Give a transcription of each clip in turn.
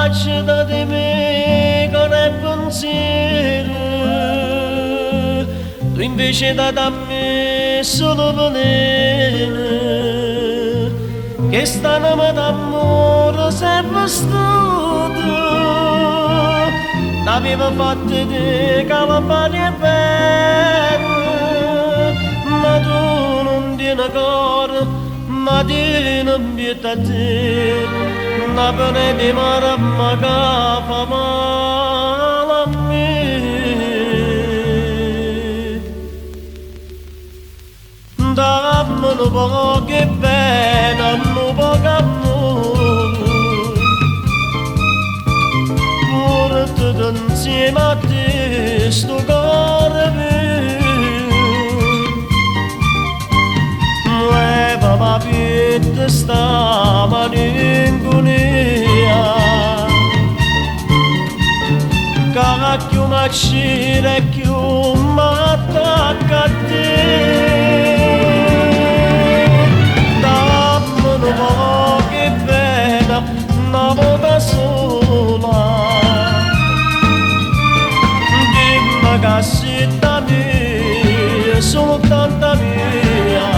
faccia di me che non è pensiero, tu invece da dammi solo veleno, che st'anima d'amore sempre studio, l'aveva fatta di calabani e bene, ma tu non tieni cuore, ma ti non pieta a te, la pene di mare ma che fa male a me. Dammi un po' che pena, un po' che amore, pure tutto insieme a te sto cuore mio. Muove la vita sta malinconia, cacchio ma c'era più ma attacca a te. Una volta sola, dimmi che siete mia, soltanto mia.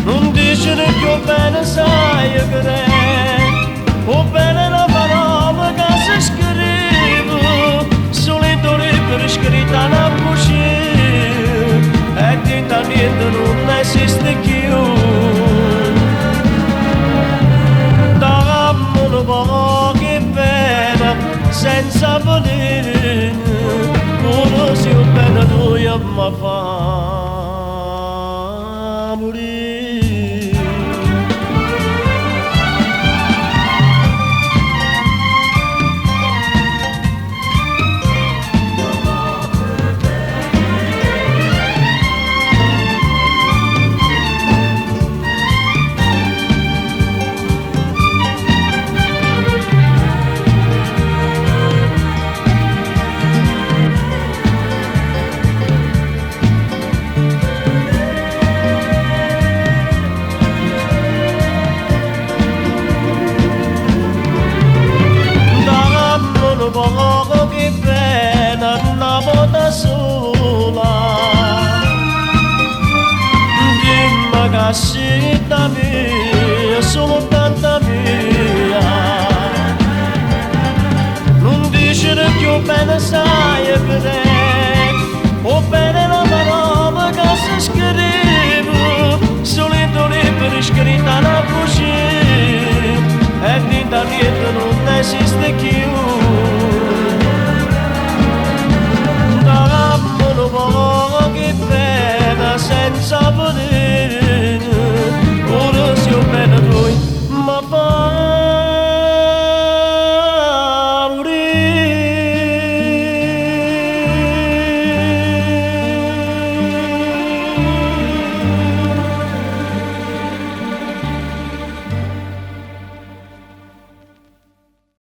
Non dici che bene sai che è, o bene la parola che si scrive, solito libero scritta nella voce, e dentro niente non esiste più. Che pena senza volere, uno si bene noi a ma fa morire. Che pena una volta sola, dimmi che siete mia, soltanto mia. Non dici che bene sai che è, o bene la parola che si scrive, solito libero scritta nella voce, e dentro niente non esiste più.